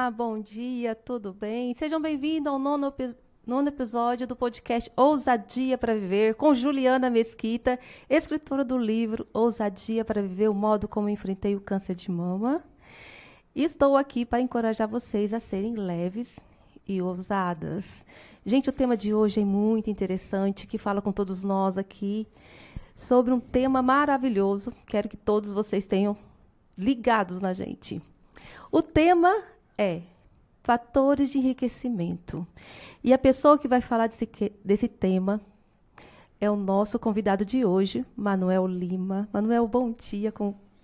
Olá, bom dia, tudo bem? Sejam bem-vindos ao nono episódio do podcast Ousadia para Viver, com Juliana Mesquita, escritora do livro Ousadia para Viver, o modo como enfrentei o câncer de mama. E estou aqui para encorajar vocês a serem leves e ousadas. Gente, o tema de hoje é muito interessante, que fala com todos nós aqui sobre um tema maravilhoso. Quero que todos vocês tenham ligados na gente. O tema é fatores de enriquecimento. E a pessoa que vai falar desse tema é o nosso convidado de hoje, Manuel Lima. Manuel, bom dia,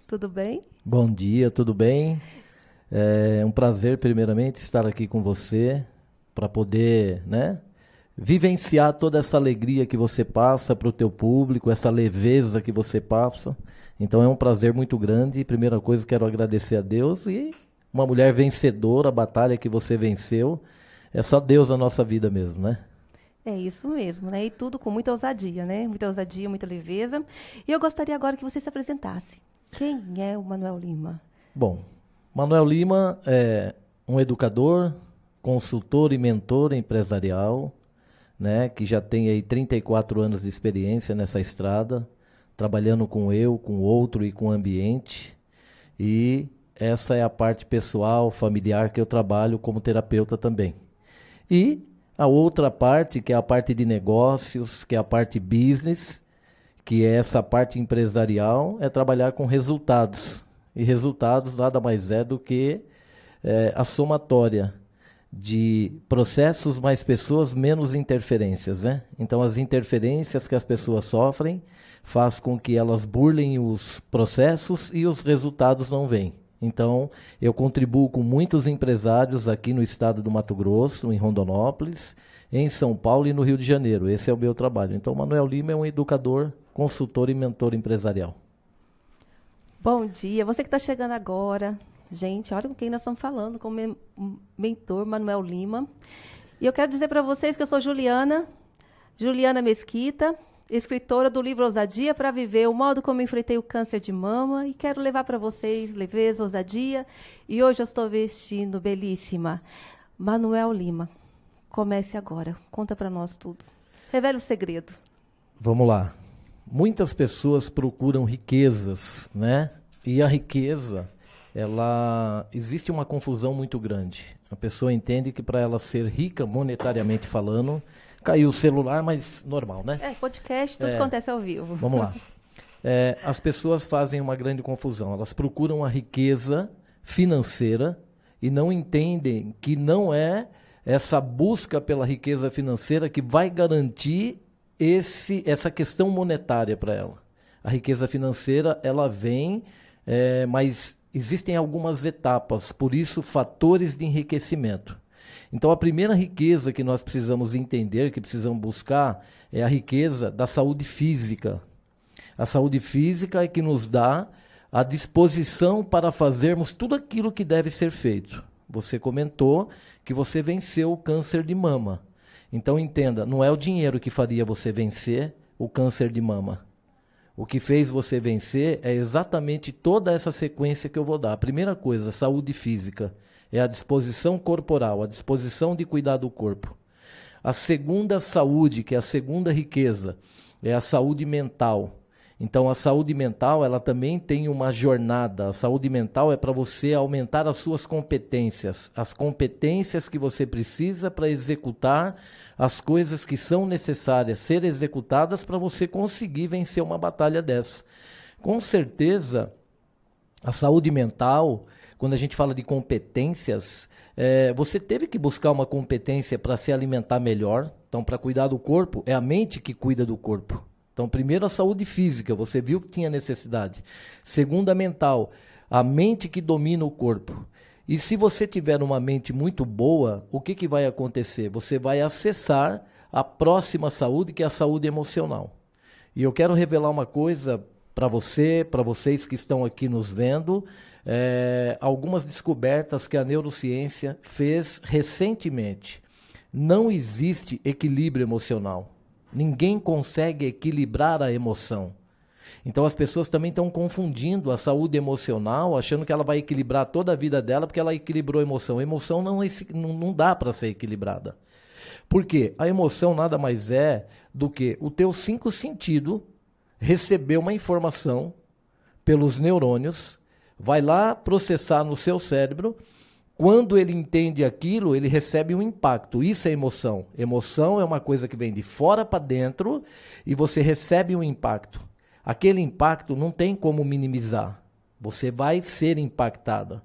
tudo bem? Bom dia, tudo bem? É um prazer, primeiramente, estar aqui com você para poder, vivenciar toda essa alegria que você passa para o teu público, essa leveza que você passa. Então é um prazer muito grande. Primeira coisa, quero agradecer a Deus e uma mulher vencedora, a batalha que você venceu. É só Deus na nossa vida mesmo, né? É isso mesmo, né? E tudo com muita ousadia, né? Muita ousadia, muita leveza. E eu gostaria agora que você se apresentasse. Quem é o Manuel Lima? Bom, Manuel Lima é um educador, consultor e mentor empresarial, né? Que já tem aí 34 anos de experiência nessa estrada, trabalhando com com o outro e com o ambiente. E essa é a parte pessoal, familiar, que eu trabalho como terapeuta também. E a outra parte, que é a parte de negócios, que é a parte business, que é essa parte empresarial, é trabalhar com resultados. E resultados nada mais é do que a somatória de processos mais pessoas, menos interferências, né? Então, as interferências que as pessoas sofrem faz com que elas burlem os processos e os resultados não vêm. Então, eu contribuo com muitos empresários aqui no estado do Mato Grosso, em Rondonópolis, em São Paulo e no Rio de Janeiro. Esse é o meu trabalho. Então, Manuel Lima é um educador, consultor e mentor empresarial. Bom dia, você que está chegando agora. Gente, olha com quem nós estamos falando, com o mentor Manuel Lima. E eu quero dizer para vocês que eu sou Juliana Mesquita, escritora do livro Ousadia para Viver, o modo como enfrentei o câncer de mama, e quero levar para vocês leveza, ousadia, e hoje eu estou vestindo belíssima. Manuel Lima, comece agora, conta para nós tudo. Revele o segredo. Vamos lá. Muitas pessoas procuram riquezas, né? E a riqueza, existe uma confusão muito grande. A pessoa entende que para ela ser rica, monetariamente falando, caiu o celular, mas normal, né? Podcast, tudo acontece ao vivo. Vamos lá. As pessoas fazem uma grande confusão. Elas procuram a riqueza financeira e não entendem que não é essa busca pela riqueza financeira que vai garantir essa questão monetária para ela. A riqueza financeira, ela vem, mas existem algumas etapas, por isso, fatores de enriquecimento. Então, a primeira riqueza que nós precisamos entender, que precisamos buscar, é a riqueza da saúde física. A saúde física é que nos dá a disposição para fazermos tudo aquilo que deve ser feito. Você comentou que você venceu o câncer de mama. Então, entenda, não é o dinheiro que faria você vencer o câncer de mama. O que fez você vencer é exatamente toda essa sequência que eu vou dar. A primeira coisa, saúde física. É a disposição corporal, a disposição de cuidar do corpo. A segunda saúde, que é a segunda riqueza, é a saúde mental. Então, a saúde mental, ela também tem uma jornada. A saúde mental é para você aumentar as suas competências. As competências que você precisa para executar as coisas que são necessárias ser executadas para você conseguir vencer uma batalha dessa. Com certeza, a saúde mental, quando a gente fala de competências, você teve que buscar uma competência para se alimentar melhor. Então, para cuidar do corpo, é a mente que cuida do corpo. Então, primeiro a saúde física, você viu que tinha necessidade. Segundo, a mental, a mente que domina o corpo. E se você tiver uma mente muito boa, o que vai acontecer? Você vai acessar a próxima saúde, que é a saúde emocional. E eu quero revelar uma coisa para vocês que estão aqui nos vendo, algumas descobertas que a neurociência fez recentemente. Não existe equilíbrio emocional. Ninguém consegue equilibrar a emoção. Então as pessoas também estão confundindo a saúde emocional, achando que ela vai equilibrar toda a vida dela porque ela equilibrou a emoção. A emoção não dá para ser equilibrada. Por quê? A emoção nada mais é do que o teu 5 sentido receber uma informação pelos neurônios, vai lá processar no seu cérebro. Quando ele entende aquilo, ele recebe um impacto. Isso é emoção. Emoção é uma coisa que vem de fora para dentro e você recebe um impacto. Aquele impacto não tem como minimizar. Você vai ser impactada.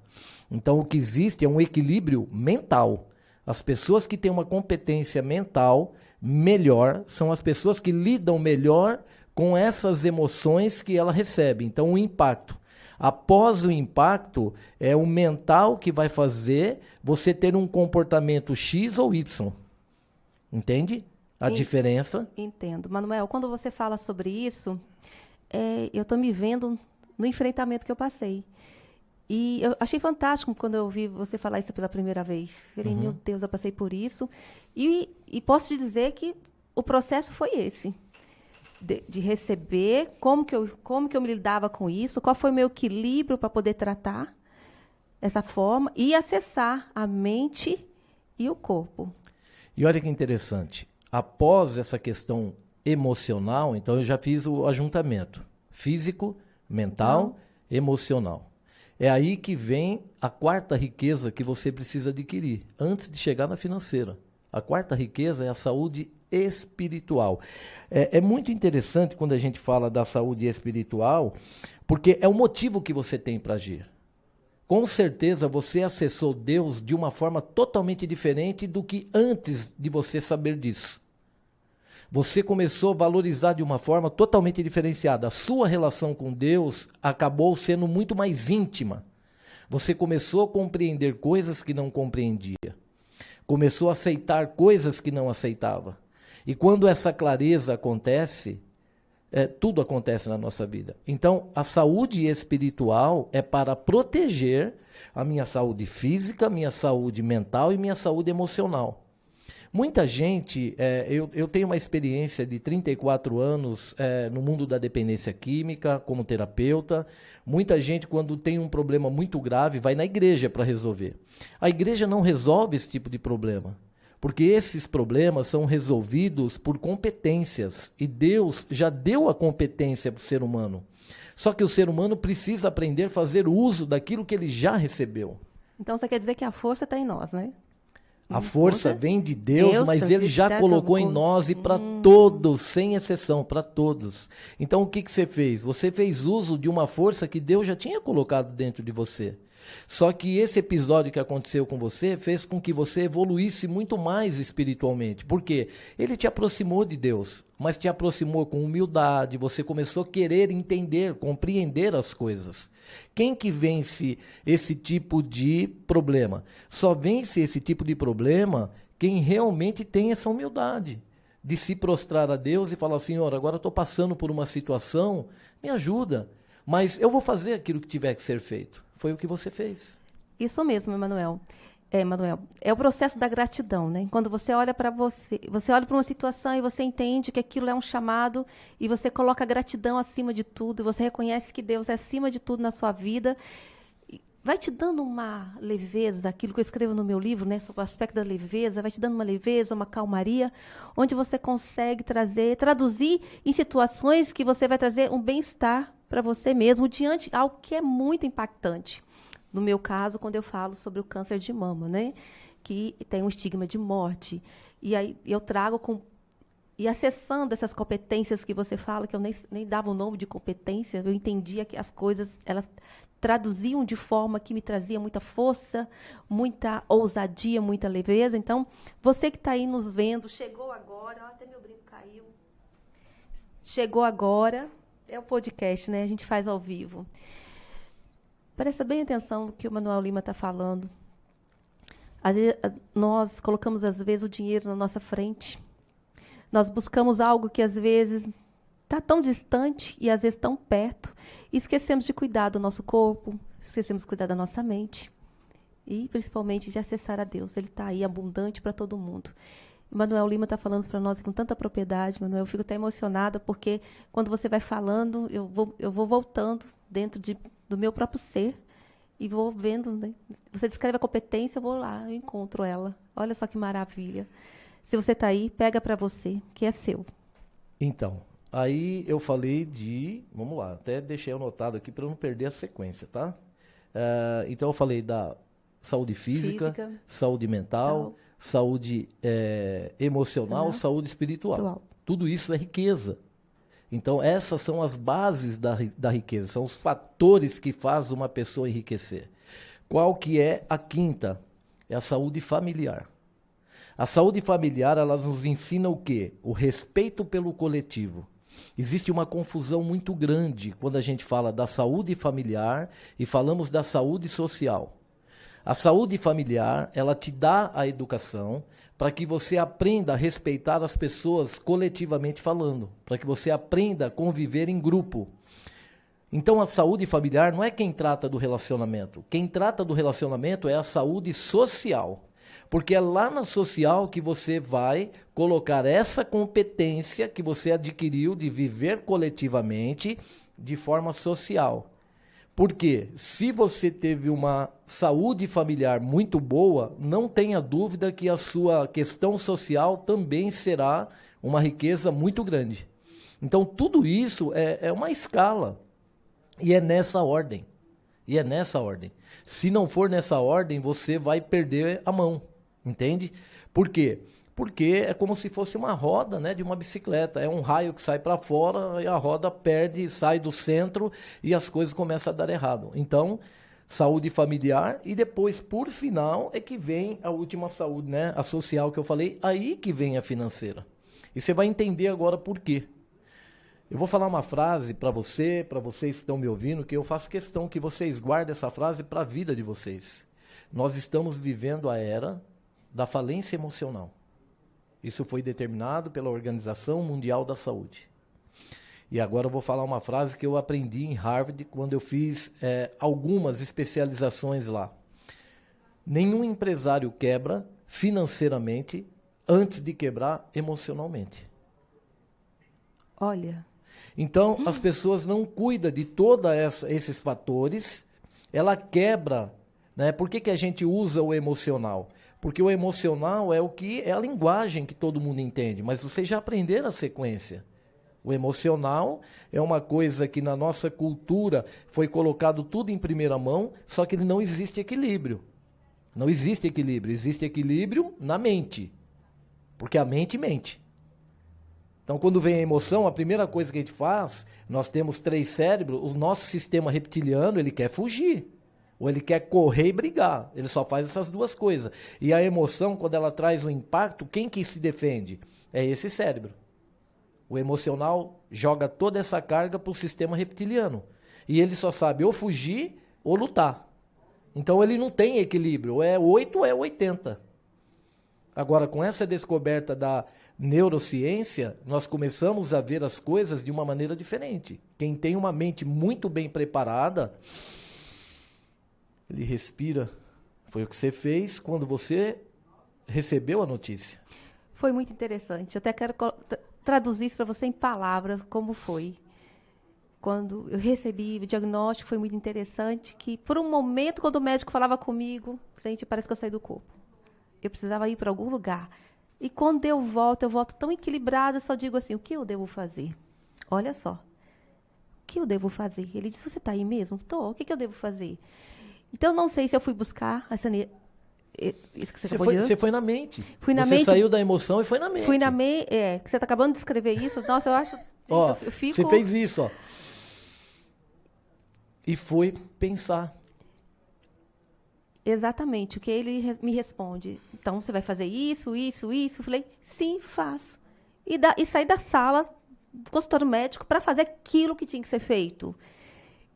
Então, o que existe é um equilíbrio mental. As pessoas que têm uma competência mental melhor são as pessoas que lidam melhor com essas emoções que ela recebe. Então, o impacto. Após o impacto, é o mental que vai fazer você ter um comportamento X ou Y. Entende a diferença? Entendo. Manuel, quando você fala sobre isso, eu estou me vendo no enfrentamento que eu passei. E eu achei fantástico quando eu ouvi você falar isso pela primeira vez. Falei, meu Deus, eu passei por isso. E posso te dizer que o processo foi esse. De receber, como que eu me lidava com isso, qual foi o meu equilíbrio para poder tratar essa forma e acessar a mente e o corpo. E olha que interessante, após essa questão emocional, então eu já fiz o ajuntamento físico, mental, emocional. É aí que vem a quarta riqueza que você precisa adquirir, antes de chegar na financeira. A quarta riqueza é a saúde espiritual. É muito interessante quando a gente fala da saúde espiritual, porque é o motivo que você tem para agir. Com certeza você acessou Deus de uma forma totalmente diferente do que antes de você saber disso. Você começou a valorizar de uma forma totalmente diferenciada. A sua relação com Deus acabou sendo muito mais íntima. Você começou a compreender coisas que não compreendia. Começou a aceitar coisas que não aceitava. E quando essa clareza acontece, tudo acontece na nossa vida. Então, a saúde espiritual é para proteger a minha saúde física, minha saúde mental e minha saúde emocional. Muita gente, eu tenho uma experiência de 34 anos no mundo da dependência química, como terapeuta. Muita gente, quando tem um problema muito grave, vai na igreja para resolver. A igreja não resolve esse tipo de problema, porque esses problemas são resolvidos por competências, e Deus já deu a competência para o ser humano. Só que o ser humano precisa aprender a fazer uso daquilo que ele já recebeu. Então, você quer dizer que a força está em nós, né? A força vem de Deus, mas Ele já colocou em nós e para todos, sem exceção, para todos. Então, o que você fez? Você fez uso de uma força que Deus já tinha colocado dentro de você. Só que esse episódio que aconteceu com você fez com que você evoluísse muito mais espiritualmente. Por quê? Ele te aproximou de Deus, mas te aproximou com humildade, você começou a querer entender, compreender as coisas. Quem que vence esse tipo de problema? Só vence esse tipo de problema quem realmente tem essa humildade de se prostrar a Deus e falar, Senhor, agora eu estou passando por uma situação, me ajuda, mas eu vou fazer aquilo que tiver que ser feito. Foi o que você fez. Isso mesmo, Emanuel. Manuel, é o processo da gratidão, né? Quando você olha para você olha para uma situação e você entende que aquilo é um chamado e você coloca a gratidão acima de tudo, você reconhece que Deus é acima de tudo na sua vida, vai te dando uma leveza, aquilo que eu escrevo no meu livro, né, sobre o aspecto da leveza, vai te dando uma leveza, uma calmaria, onde você consegue traduzir em situações que você vai trazer um bem-estar para você mesmo, diante de algo que é muito impactante. No meu caso, quando eu falo sobre o câncer de mama, né, que tem um estigma de morte, e aí eu trago e acessando essas competências que você fala, que eu nem dava o nome de competência, eu entendia que as coisas, elas traduziam de forma que me trazia muita força, muita ousadia, muita leveza. Então, você que está aí nos vendo, chegou agora, até meu brinco caiu, chegou agora, é o podcast, né? A gente faz ao vivo. Presta bem atenção no que o Manuel Lima está falando. Às vezes, nós colocamos, às vezes, o dinheiro na nossa frente. Nós buscamos algo que, às vezes, está tão distante e, às vezes, tão perto. E esquecemos de cuidar do nosso corpo, esquecemos de cuidar da nossa mente. E, principalmente, de acessar a Deus. Ele está aí abundante para todo mundo. Manuel Lima está falando para nós com tanta propriedade, Manuel. Eu fico até emocionada, porque quando você vai falando, eu vou voltando dentro do meu próprio ser e vou vendo. Né? Você descreve a competência, eu vou lá, eu encontro ela. Olha só que maravilha. Se você está aí, pega para você, que é seu. Então, aí eu falei vamos lá, até deixei anotado aqui para não perder a sequência, tá? Então eu falei da saúde física. Saúde mental, saúde emocional, saúde espiritual. Tudo isso é riqueza. Então essas são as bases da riqueza, são os fatores que fazem uma pessoa enriquecer. Qual que é a quinta? É a saúde familiar. A saúde familiar, ela nos ensina o quê? O respeito pelo coletivo. Existe uma confusão muito grande quando a gente fala da saúde familiar e falamos da saúde social. A saúde familiar, ela te dá a educação para que você aprenda a respeitar as pessoas coletivamente falando, para que você aprenda a conviver em grupo. Então, a saúde familiar não é quem trata do relacionamento. Quem trata do relacionamento é a saúde social. Porque é lá na social que você vai colocar essa competência que você adquiriu de viver coletivamente de forma social. Porque se você teve uma saúde familiar muito boa, não tenha dúvida que a sua questão social também será uma riqueza muito grande. Então, tudo isso é uma escala. E é nessa ordem. Se não for nessa ordem, você vai perder a mão. Entende? Por quê? Porque é como se fosse uma roda, né, de uma bicicleta. É um raio que sai para fora e a roda sai do centro e as coisas começam a dar errado. Então, saúde familiar e depois, por final, é que vem a última saúde, né, a social que eu falei, aí que vem a financeira. E você vai entender agora por quê. Eu vou falar uma frase para vocês que estão me ouvindo, que eu faço questão que vocês guardem essa frase para a vida de vocês. Nós estamos vivendo a era da falência emocional. Isso foi determinado pela Organização Mundial da Saúde. E agora eu vou falar uma frase que eu aprendi em Harvard quando eu fiz algumas especializações lá. Nenhum empresário quebra financeiramente antes de quebrar emocionalmente. Olha. Então, as pessoas não cuidam de todos esses fatores, ela quebra. Né? Por que a gente usa o emocional? Porque o emocional é a linguagem que todo mundo entende, mas vocês já aprenderam a sequência. O emocional é uma coisa que na nossa cultura foi colocado tudo em primeira mão, só que não existe equilíbrio. Não existe equilíbrio, existe equilíbrio na mente, porque a mente mente. Então, quando vem a emoção, a primeira coisa que a gente faz, nós temos 3 cérebros, o nosso sistema reptiliano, ele quer fugir. Ou ele quer correr e brigar. Ele só faz essas duas coisas. E a emoção, quando ela traz um impacto, quem que se defende? É esse cérebro. O emocional joga toda essa carga para o sistema reptiliano. E ele só sabe ou fugir ou lutar. Então ele não tem equilíbrio. Ou é 8 ou é 80. Agora, com essa descoberta da neurociência, nós começamos a ver as coisas de uma maneira diferente. Quem tem uma mente muito bem preparada, ele respira. Foi o que você fez quando você recebeu a notícia. Foi muito interessante. Eu até quero traduzir isso para você em palavras, como foi. Quando eu recebi o diagnóstico, foi muito interessante, que por um momento, quando o médico falava comigo, gente, parece que eu saí do corpo. Eu precisava ir para algum lugar. E quando eu volto tão equilibrada, só digo assim, o que eu devo fazer? Olha só. O que eu devo fazer? Ele disse, você está aí mesmo? Estou. O que eu devo fazer? Então, não sei se eu fui buscar isso que você acabou de dizer. Você foi na mente. Fui na você mente. Saiu da emoção e foi na mente. Fui na mente. Que você está acabando de escrever isso. Nossa, eu acho... Ó, eu fico... Você fez isso, ó. E foi pensar. Exatamente. O que ele me responde. Então, você vai fazer isso, isso, isso? Eu falei, sim, faço. E saí da sala do consultório médico para fazer aquilo que tinha que ser feito.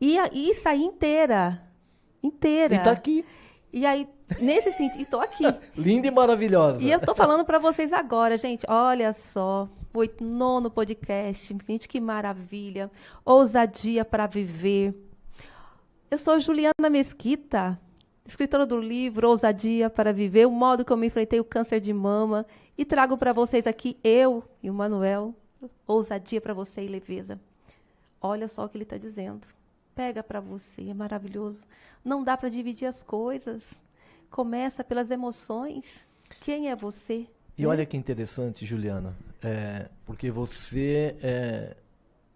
E saí inteira. E tá aqui. E aí, nesse sentido, estou aqui. Linda e maravilhosa. E eu estou falando para vocês agora, gente, olha só, o 9º podcast, gente, que maravilha. Ousadia para viver. Eu sou Juliana Mesquita, escritora do livro Ousadia para Viver, o modo como eu enfrentei o câncer de mama, e trago para vocês aqui, eu e o Manuel, ousadia para você e leveza. Olha só o que ele está dizendo. Pega para você, é maravilhoso. Não dá para dividir as coisas. Começa pelas emoções. Quem é você? E olha que interessante, Juliana, porque você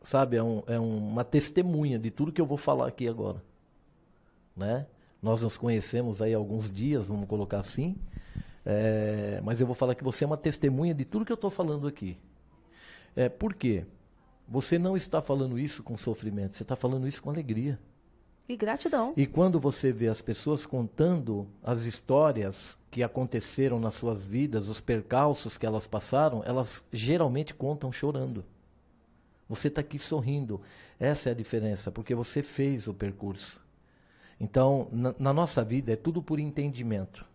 sabe, uma testemunha de tudo que eu vou falar aqui agora, né? Nós nos conhecemos aí há alguns dias, vamos colocar assim, mas eu vou falar que você é uma testemunha de tudo que eu estou falando aqui. Por quê? Você não está falando isso com sofrimento, você está falando isso com alegria. E gratidão. E quando você vê as pessoas contando as histórias que aconteceram nas suas vidas, os percalços que elas passaram, elas geralmente contam chorando. Você está aqui sorrindo. Essa é a diferença, porque você fez o percurso. Então, na nossa vida é tudo por entendimento.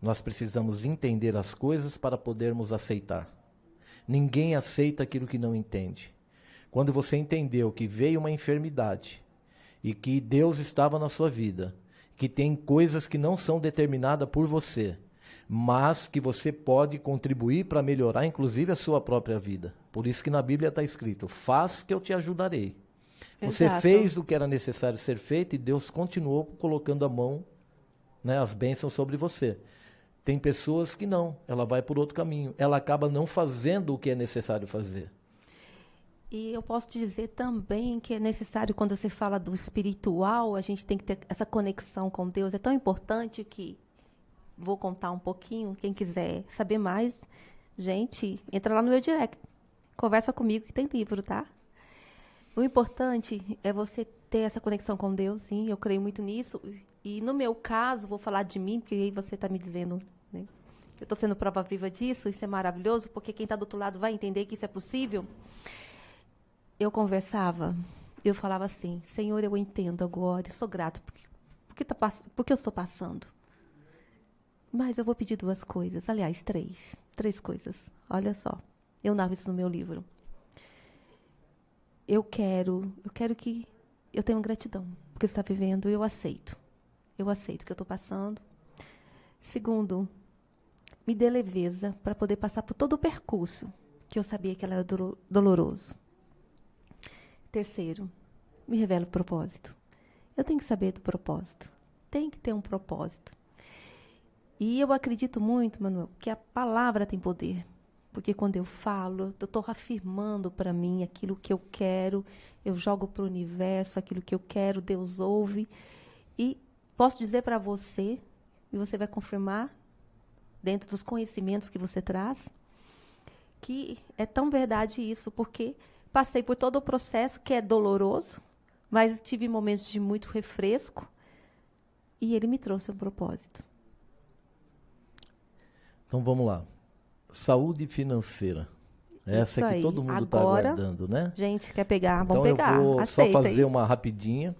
Nós precisamos entender as coisas para podermos aceitar. Ninguém aceita aquilo que não entende. Quando você entendeu que veio uma enfermidade e que Deus estava na sua vida, que tem coisas que não são determinadas por você, mas que você pode contribuir para melhorar, inclusive, a sua própria vida. Por isso que na Bíblia está escrito, faz que eu te ajudarei. Você Exato. fez o que era necessário ser feito e Deus continuou colocando a mão, né, as bênçãos sobre você. Tem pessoas que não, ela vai por outro caminho. Ela acaba não fazendo o que é necessário fazer. E eu posso te dizer também que é necessário, quando você fala do espiritual, a gente tem que ter essa conexão com Deus. É tão importante que, vou contar um pouquinho, quem quiser saber mais, gente, entra lá no meu direct. Conversa comigo que tem livro, tá? O importante é você ter essa conexão com Deus, sim, eu creio muito nisso. E no meu caso, vou falar de mim, porque aí você está me dizendo, né? Eu estou sendo prova viva disso, isso é maravilhoso, porque quem está do outro lado vai entender que isso é possível. Eu conversava, eu falava assim, Senhor, eu entendo agora, eu sou grato porque eu estou passando. Mas eu vou pedir 2 coisas, aliás, 3 coisas. Olha só, eu narro isso no meu livro. Eu quero que eu tenha gratidão, porque você está vivendo, eu aceito o que eu estou passando. Segundo, me dê leveza para poder passar por todo o percurso, que eu sabia que ela era doloroso. Terceiro, me revela o propósito. Eu tenho que saber do propósito. Tem que ter um propósito. E eu acredito muito, Manuel, que a palavra tem poder. Porque quando eu falo, eu estou afirmando para mim aquilo que eu quero, eu jogo para o universo aquilo que eu quero, Deus ouve. E posso dizer para você, e você vai confirmar, dentro dos conhecimentos que você traz, que é tão verdade isso, porque passei por todo o processo que é doloroso, mas tive momentos de muito refresco e ele me trouxe um propósito. Então vamos lá. Saúde financeira. Essa é que todo mundo está aguardando, né? Gente, quer pegar? Vamos então pegar. Eu vou Aceita, só fazer hein? uma rapidinha.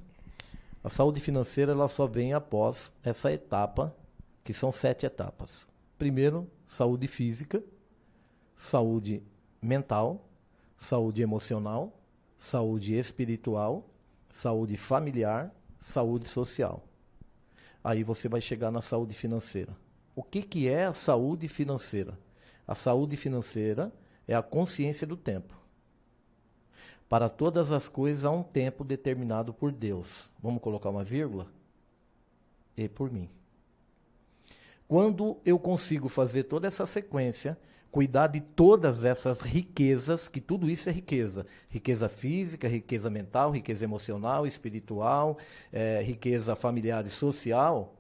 A saúde financeira ela só vem após essa etapa, que são 7 etapas. Primeiro, saúde física, saúde mental, saúde emocional, saúde espiritual, saúde familiar, saúde social. Aí você vai chegar na saúde financeira. O que é a saúde financeira? A saúde financeira é a consciência do tempo. Para todas as coisas há um tempo determinado por Deus. Vamos colocar uma vírgula? E por mim. Quando eu consigo fazer toda essa sequência, cuidar de todas essas riquezas, que tudo isso é riqueza. Riqueza física, riqueza mental, riqueza emocional, espiritual, riqueza familiar e social.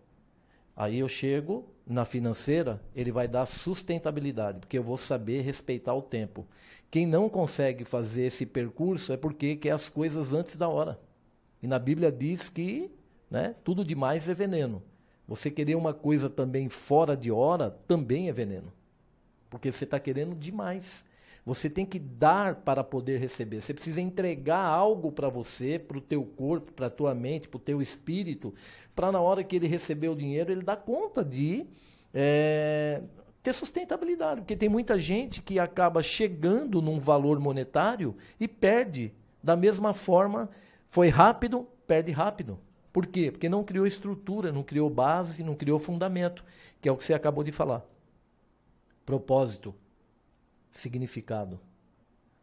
Aí eu chego na financeira, ele vai dar sustentabilidade, porque eu vou saber respeitar o tempo. Quem não consegue fazer esse percurso é porque quer as coisas antes da hora. E na Bíblia diz que, né, tudo demais é veneno. Você querer uma coisa também fora de hora, também é veneno. Porque você está querendo demais. Você tem que dar para poder receber. Você precisa entregar algo para você, para o teu corpo, para a tua mente, para o teu espírito, para na hora que ele receber o dinheiro, ele dar conta de ter sustentabilidade. Porque tem muita gente que acaba chegando num valor monetário e perde. Da mesma forma, foi rápido, perde rápido. Por quê? Porque não criou estrutura, não criou base, não criou fundamento, que é o que você acabou de falar. Propósito, significado.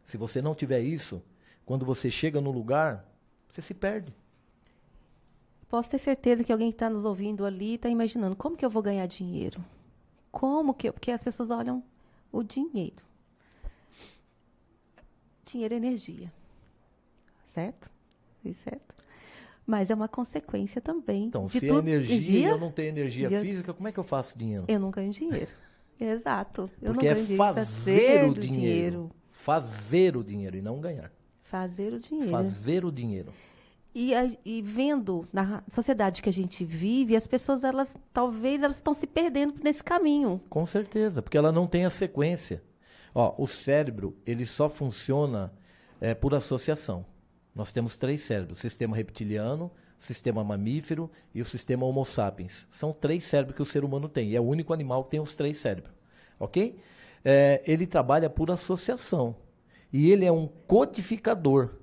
Se você não tiver isso, quando você chega no lugar, você se perde. Posso ter certeza que alguém que está nos ouvindo ali está imaginando, como que eu vou ganhar dinheiro? Porque as pessoas olham o dinheiro. Dinheiro é energia. Certo? Certo? Mas é uma consequência também. Então, de se tudo. é energia e eu não tenho energia Dia- física, como é que eu faço dinheiro? Eu não ganho dinheiro. Exato. Eu Porque não é ganho dinheiro pra fazer ter o dinheiro. Fazer o dinheiro e não ganhar. Fazer o dinheiro. Fazer o dinheiro. E vendo na sociedade que a gente vive, as pessoas, talvez elas estão se perdendo nesse caminho. Com certeza, porque ela não tem a sequência. Ó, o cérebro, ele só funciona por associação. Nós temos 3 cérebros, o sistema reptiliano, o sistema mamífero e o sistema Homo sapiens. São 3 cérebros que o ser humano tem, e é o único animal que tem os 3 cérebros, ok? Ele trabalha por associação, e ele é um codificador.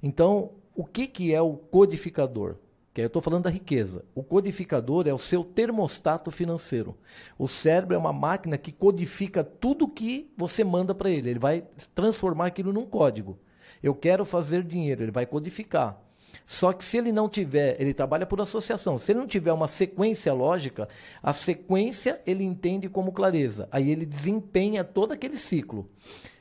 Então, o que é o codificador? Que eu estou falando da riqueza. O codificador é o seu termostato financeiro. O cérebro é uma máquina que codifica tudo que você manda para ele. Ele vai transformar aquilo num código. Eu quero fazer dinheiro, ele vai codificar. Só que se ele não tiver, ele trabalha por associação. Se ele não tiver uma sequência lógica, a sequência ele entende como clareza. Aí ele desempenha todo aquele ciclo.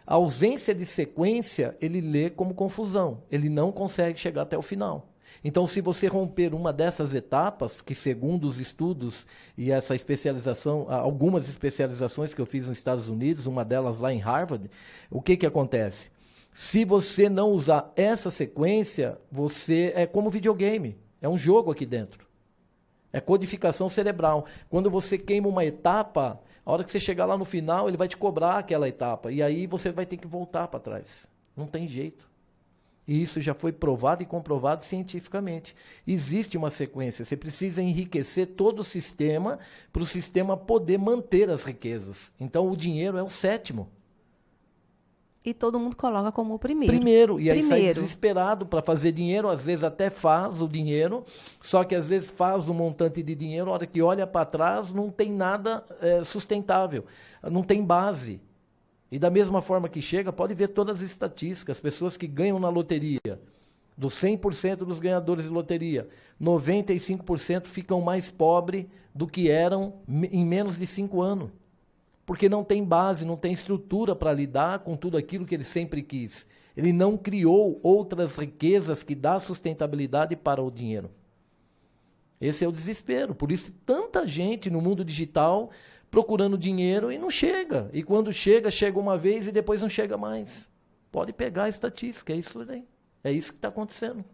A ausência de sequência, ele lê como confusão. Ele não consegue chegar até o final. Então, se você romper uma dessas etapas, que segundo os estudos e essa especialização, algumas especializações que eu fiz nos Estados Unidos, uma delas lá em Harvard, o que acontece? Se você não usar essa sequência, você é como videogame. É um jogo aqui dentro. É codificação cerebral. Quando você queima uma etapa, a hora que você chegar lá no final, ele vai te cobrar aquela etapa. E aí você vai ter que voltar para trás. Não tem jeito. E isso já foi provado e comprovado cientificamente. Existe uma sequência. Você precisa enriquecer todo o sistema para o sistema poder manter as riquezas. Então, o dinheiro é o 7º. E todo mundo coloca como o primeiro. Primeiro, e aí sai desesperado para fazer dinheiro, às vezes até faz o dinheiro, só que às vezes faz um montante de dinheiro, a hora que olha para trás não tem nada sustentável, não tem base. E da mesma forma que chega, pode ver todas as estatísticas, as pessoas que ganham na loteria, dos 100% dos ganhadores de loteria, 95% ficam mais pobres do que eram em menos de 5 anos. Porque não tem base, não tem estrutura para lidar com tudo aquilo que ele sempre quis. Ele não criou outras riquezas que dão sustentabilidade para o dinheiro. Esse é o desespero. Por isso, tanta gente no mundo digital procurando dinheiro e não chega. E quando chega, chega uma vez e depois não chega mais. Pode pegar a estatística, é isso daí. É isso que está acontecendo.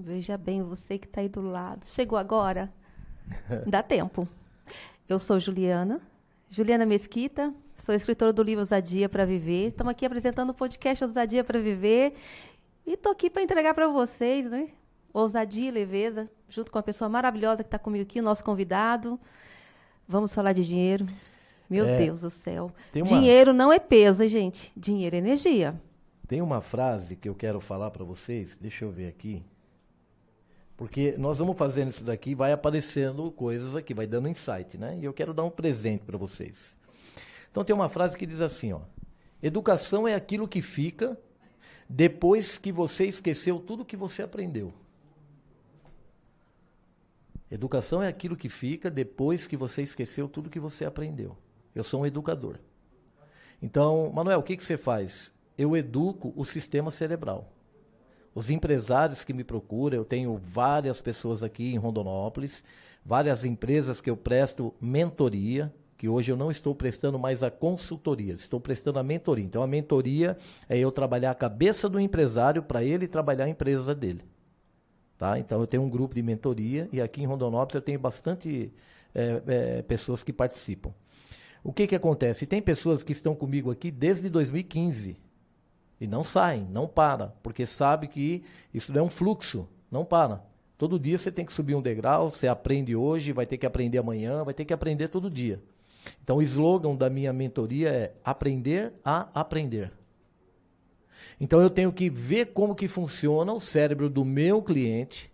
Veja bem, você que está aí do lado. Chegou agora? Dá tempo. Eu sou Juliana Mesquita, sou escritora do livro Ousadia para Viver. Estamos aqui apresentando o podcast Ousadia para Viver. E estou aqui para entregar para vocês, né? Ousadia e leveza, junto com uma pessoa maravilhosa que está comigo aqui, o nosso convidado. Vamos falar de dinheiro. Meu Deus do céu. Dinheiro não é peso, hein, gente? Dinheiro é energia. Tem uma frase que eu quero falar para vocês. Deixa eu ver aqui. Porque nós vamos fazendo isso daqui, vai aparecendo coisas aqui, vai dando insight, né? E eu quero dar um presente para vocês. Então tem uma frase que diz assim, ó: educação é aquilo que fica depois que você esqueceu tudo que você aprendeu. Educação é aquilo que fica depois que você esqueceu tudo que você aprendeu. Eu sou um educador. Então, Manuel, o que você faz? Eu educo o sistema cerebral. Os empresários que me procuram, eu tenho várias pessoas aqui em Rondonópolis, várias empresas que eu presto mentoria, que hoje eu não estou prestando mais a consultoria, estou prestando a mentoria. Então, a mentoria é eu trabalhar a cabeça do empresário para ele trabalhar a empresa dele. Tá? Então, eu tenho um grupo de mentoria e aqui em Rondonópolis eu tenho bastante pessoas que participam. O que acontece? Tem pessoas que estão comigo aqui desde 2015 e não saem, não param, porque sabe que isso é um fluxo, não para. Todo dia você tem que subir um degrau, você aprende hoje, vai ter que aprender amanhã, vai ter que aprender todo dia. Então, o slogan da minha mentoria é aprender a aprender. Então, eu tenho que ver como que funciona o cérebro do meu cliente,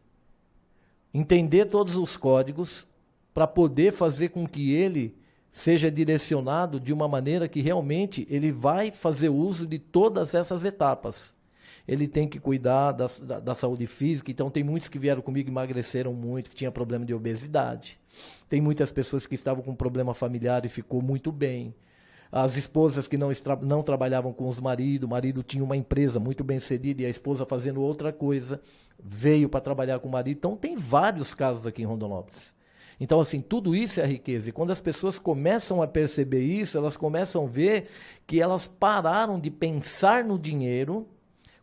entender todos os códigos para poder fazer com que ele seja direcionado de uma maneira que realmente ele vai fazer uso de todas essas etapas. Ele tem que cuidar da saúde física, então tem muitos que vieram comigo e emagreceram muito, que tinha problema de obesidade. Tem muitas pessoas que estavam com problema familiar e ficou muito bem. As esposas que não trabalhavam com os maridos, o marido tinha uma empresa muito bem sucedida e a esposa fazendo outra coisa, veio para trabalhar com o marido. Então tem vários casos aqui em Rondonópolis. Então, assim, tudo isso é riqueza. E quando as pessoas começam a perceber isso, elas começam a ver que elas pararam de pensar no dinheiro,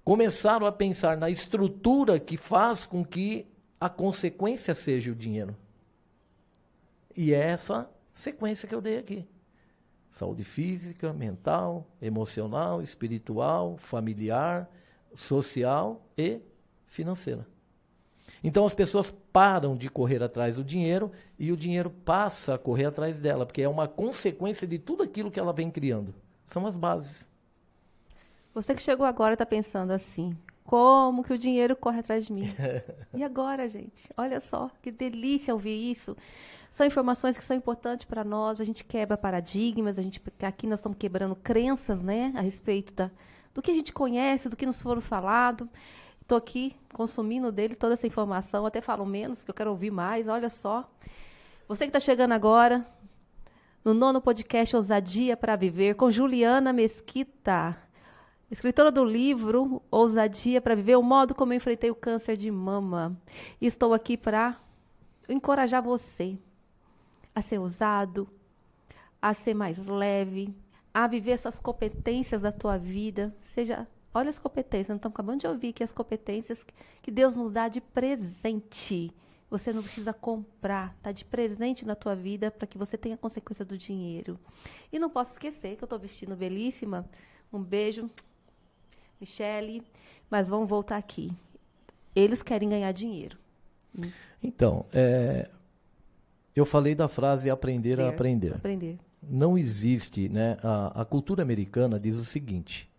começaram a pensar na estrutura que faz com que a consequência seja o dinheiro. E é essa sequência que eu dei aqui. Saúde física, mental, emocional, espiritual, familiar, social e financeira. Então as pessoas param de correr atrás do dinheiro e o dinheiro passa a correr atrás dela, porque é uma consequência de tudo aquilo que ela vem criando. São as bases. Você que chegou agora está pensando assim, como que o dinheiro corre atrás de mim? E agora, gente? Olha só, que delícia ouvir isso. São informações que são importantes para nós, a gente quebra paradigmas, aqui nós estamos quebrando crenças, né, a respeito do que a gente conhece, do que nos foram falado. Estou aqui consumindo dele toda essa informação, até falo menos, porque eu quero ouvir mais, olha só. Você que está chegando agora, no 9º podcast Ousadia para Viver, com Juliana Mesquita, escritora do livro Ousadia para Viver, o modo como eu enfrentei o câncer de mama. E estou aqui para encorajar você a ser ousado, a ser mais leve, a viver suas competências da tua vida. Olha as competências, nós estamos acabando de ouvir que as competências que Deus nos dá de presente. Você não precisa comprar, está de presente na tua vida para que você tenha consequência do dinheiro. E não posso esquecer que eu estou vestindo belíssima. Um beijo, Michele. Mas vamos voltar aqui. Eles querem ganhar dinheiro. Então, eu falei da frase aprender a aprender. Aprender. Não existe, né? A cultura americana diz o seguinte,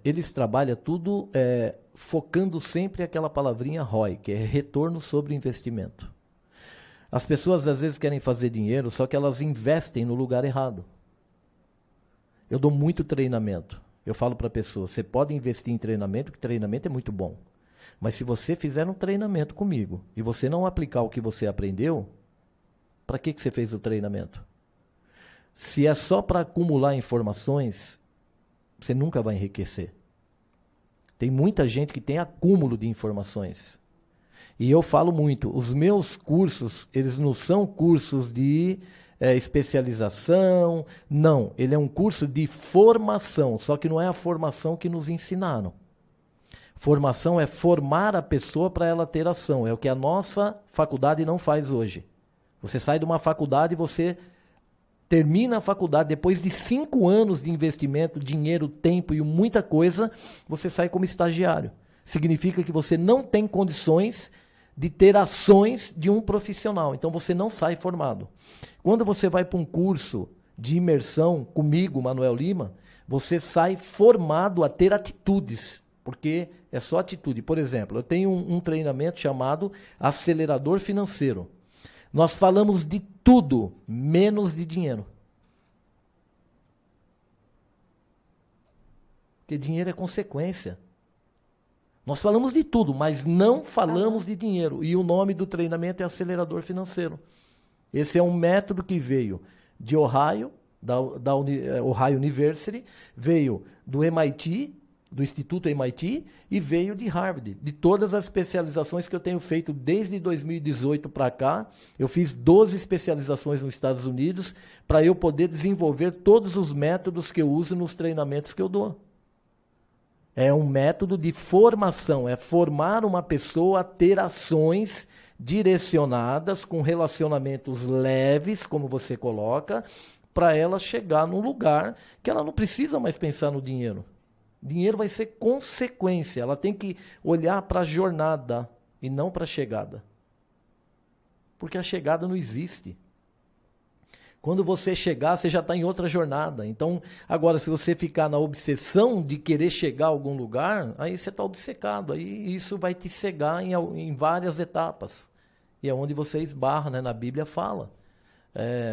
eles trabalham tudo focando sempre aquela palavrinha ROI, que é retorno sobre investimento. As pessoas às vezes querem fazer dinheiro, só que elas investem no lugar errado. Eu dou muito treinamento. Eu falo para a pessoa, você pode investir em treinamento, que treinamento é muito bom. Mas se você fizer um treinamento comigo e você não aplicar o que você aprendeu, para que você fez o treinamento? Se é só para acumular informações, você nunca vai enriquecer. Tem muita gente que tem acúmulo de informações. E eu falo muito, os meus cursos, eles não são cursos de especialização, não. Ele é um curso de formação, só que não é a formação que nos ensinaram. Formação é formar a pessoa para ela ter ação. É o que a nossa faculdade não faz hoje. Você sai de uma faculdade e você termina a faculdade, depois de 5 anos de investimento, dinheiro, tempo e muita coisa, você sai como estagiário. Significa que você não tem condições de ter ações de um profissional. Então você não sai formado. Quando você vai para um curso de imersão comigo, Manuel Lima, você sai formado a ter atitudes, porque é só atitude. Por exemplo, eu tenho um treinamento chamado Acelerador Financeiro. Nós falamos de tudo, menos de dinheiro. Porque dinheiro é consequência. Nós falamos de tudo, mas não falamos de dinheiro. E o nome do treinamento é Acelerador Financeiro. Esse é um método que veio de Ohio, da Ohio University, veio do MIT, do Instituto MIT, e veio de Harvard. De todas as especializações que eu tenho feito desde 2018 para cá, eu fiz 12 especializações nos Estados Unidos para eu poder desenvolver todos os métodos que eu uso nos treinamentos que eu dou. É um método de formação, é formar uma pessoa a ter ações direcionadas, com relacionamentos leves, como você coloca, para ela chegar num lugar que ela não precisa mais pensar no dinheiro. Dinheiro vai ser consequência, ela tem que olhar para a jornada e não para a chegada. Porque a chegada não existe. Quando você chegar, você já está em outra jornada. Então, agora, se você ficar na obsessão de querer chegar a algum lugar, aí você está obcecado. Aí isso vai te cegar em várias etapas. E é onde você esbarra, né? Na Bíblia fala.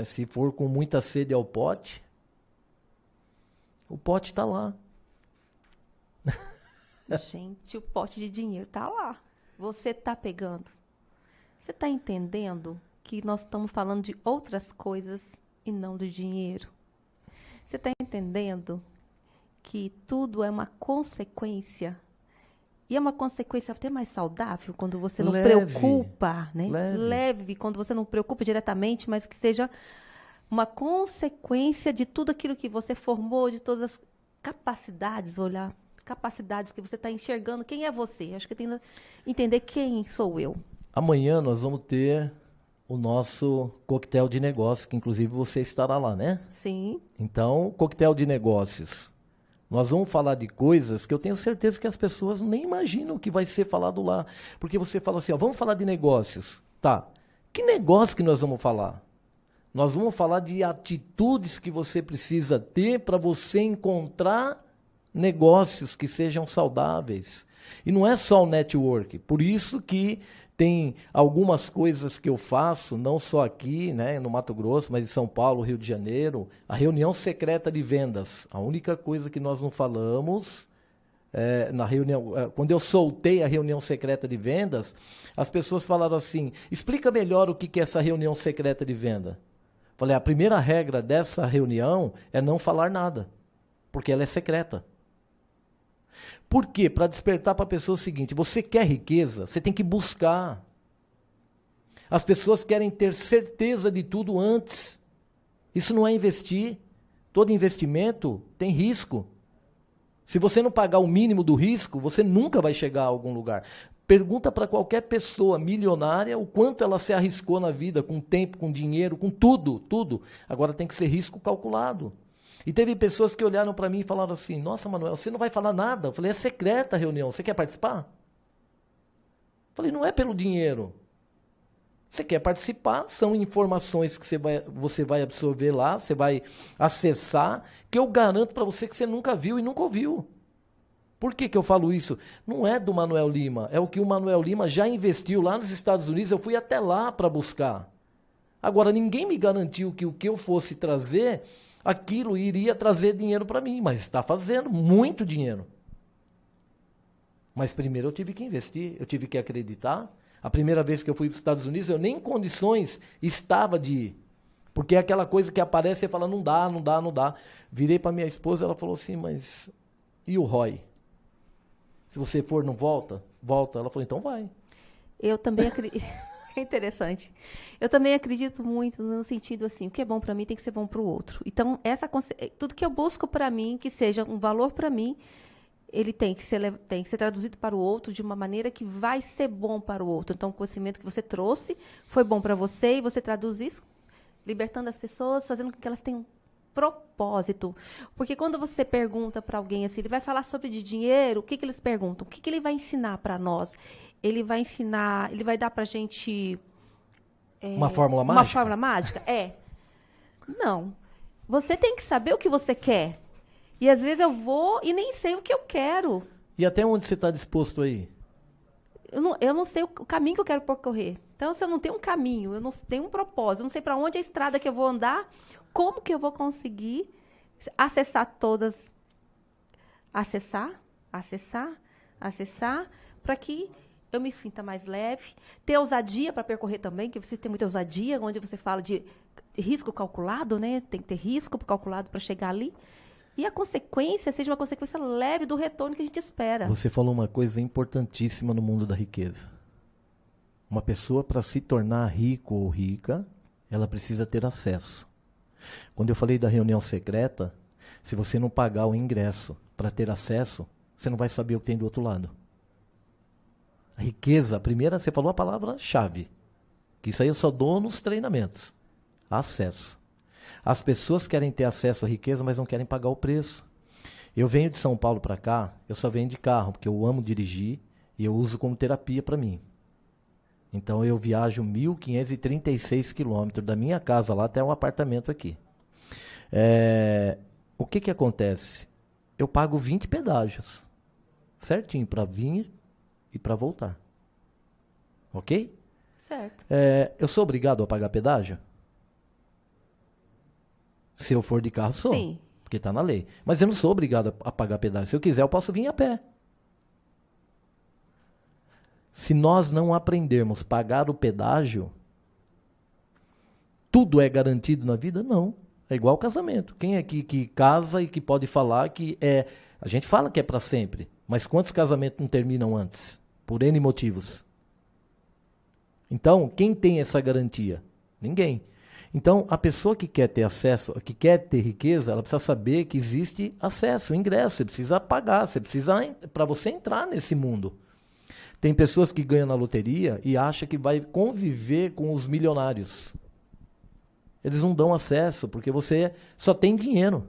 Se for com muita sede ao pote, o pote está lá. Gente, o pote de dinheiro está lá. Você está pegando. Você está entendendo que nós estamos falando de outras coisas e não do dinheiro? Você está entendendo que tudo é uma consequência? E é uma consequência até mais saudável quando você não preocupa, né? Leve, quando você não preocupa diretamente, mas que seja uma consequência de tudo aquilo que você formou, de todas as capacidades, olhar, capacidades que você está enxergando. Quem é você? Acho que tem que entender quem sou eu. Amanhã nós vamos ter o nosso coquetel de negócios, que inclusive você estará lá, né? Sim. Então, coquetel de negócios. Nós vamos falar de coisas que eu tenho certeza que as pessoas nem imaginam o que vai ser falado lá. Porque você fala assim, ó, vamos falar de negócios. Tá. Que negócio que nós vamos falar? Nós vamos falar de atitudes que você precisa ter para você encontrar negócios que sejam saudáveis. E não é só o network. Por isso que tem algumas coisas que eu faço, não só aqui, né, no Mato Grosso, mas em São Paulo, Rio de Janeiro, a reunião secreta de vendas. A única coisa que nós não falamos na reunião, quando eu soltei a reunião secreta de vendas, as pessoas falaram assim, explica melhor o que é essa reunião secreta de venda. Falei, a primeira regra dessa reunião é não falar nada, porque ela é secreta. Por quê? Para despertar para a pessoa o seguinte, você quer riqueza, você tem que buscar. As pessoas querem ter certeza de tudo antes. Isso não é investir. Todo investimento tem risco. Se você não pagar o mínimo do risco, você nunca vai chegar a algum lugar. Pergunta para qualquer pessoa milionária o quanto ela se arriscou na vida, com tempo, com dinheiro, com tudo, tudo. Agora tem que ser risco calculado. E teve pessoas que olharam para mim e falaram assim, nossa, Manuel, você não vai falar nada? Eu falei, é secreta a reunião, você quer participar? Eu falei, não é pelo dinheiro. Você quer participar, são informações que você vai absorver lá, você vai acessar, que eu garanto para você que você nunca viu e nunca ouviu. Por que eu falo isso? Não é do Manuel Lima, é o que o Manuel Lima já investiu lá nos Estados Unidos, eu fui até lá para buscar. Agora, ninguém me garantiu que o que eu fosse trazer, aquilo iria trazer dinheiro para mim, mas está fazendo muito dinheiro. Mas primeiro eu tive que investir, eu tive que acreditar. A primeira vez que eu fui para os Estados Unidos, eu nem em condições estava de ir. Porque é aquela coisa que aparece e fala, não dá, não dá, não dá. Virei para minha esposa, ela falou assim, mas e o ROI? Se você for, não volta? Volta. Ela falou, então vai. Eu também acredito. É interessante. Eu também acredito muito no sentido assim, o que é bom para mim tem que ser bom para o outro. Então, tudo que eu busco para mim, que seja um valor para mim, ele tem que ser traduzido para o outro de uma maneira que vai ser bom para o outro. Então, o conhecimento que você trouxe foi bom para você e você traduz isso, libertando as pessoas, fazendo com que elas tenham propósito. Porque quando você pergunta para alguém assim, ele vai falar sobre dinheiro, o que eles perguntam? O que ele vai ensinar para nós? Ele vai ensinar, ele vai dar para a gente... uma fórmula mágica? Uma fórmula mágica? Não. Você tem que saber o que você quer. E às vezes eu vou e nem sei o que eu quero. E até onde você está disposto aí? Eu não sei o caminho que eu quero percorrer. Então, se eu não tenho um caminho, eu não tenho um propósito, eu não sei para onde é a estrada que eu vou andar, como que eu vou conseguir acessar todas? Acessar, para que eu me sinta mais leve, ter ousadia para percorrer também, que você tem muita ousadia, onde você fala de risco calculado, né? Tem que ter risco calculado para chegar ali. E a consequência seja uma consequência leve do retorno que a gente espera. Você falou uma coisa importantíssima no mundo da riqueza. Uma pessoa, para se tornar rico ou rica, ela precisa ter acesso. Quando eu falei da reunião secreta, se você não pagar o ingresso para ter acesso, você não vai saber o que tem do outro lado. A riqueza, a primeira, você falou a palavra-chave, que isso aí eu só dou nos treinamentos. Acesso. As pessoas querem ter acesso à riqueza, mas não querem pagar o preço. Eu venho de São Paulo para cá, eu só venho de carro, porque eu amo dirigir e eu uso como terapia para mim. Então eu viajo 1.536 quilômetros da minha casa lá até um apartamento aqui. O que acontece? Eu pago 20 pedágios, certinho, para vir e para voltar. Ok? Certo. Eu sou obrigado a pagar pedágio? Se eu for de carro, sou. Sim. Porque está na lei. Mas eu não sou obrigado a pagar pedágio. Se eu quiser, eu posso vir a pé. Se nós não aprendermos a pagar o pedágio, tudo é garantido na vida? Não. É igual casamento. Quem é que casa e que pode falar que é... A gente fala que é para sempre, mas quantos casamentos não terminam antes? Por N motivos. Então, quem tem essa garantia? Ninguém. Então, a pessoa que quer ter acesso, que quer ter riqueza, ela precisa saber que existe acesso, ingresso, você precisa pagar, para você entrar nesse mundo. Tem pessoas que ganham na loteria e acham que vai conviver com os milionários. Eles não dão acesso, porque você só tem dinheiro.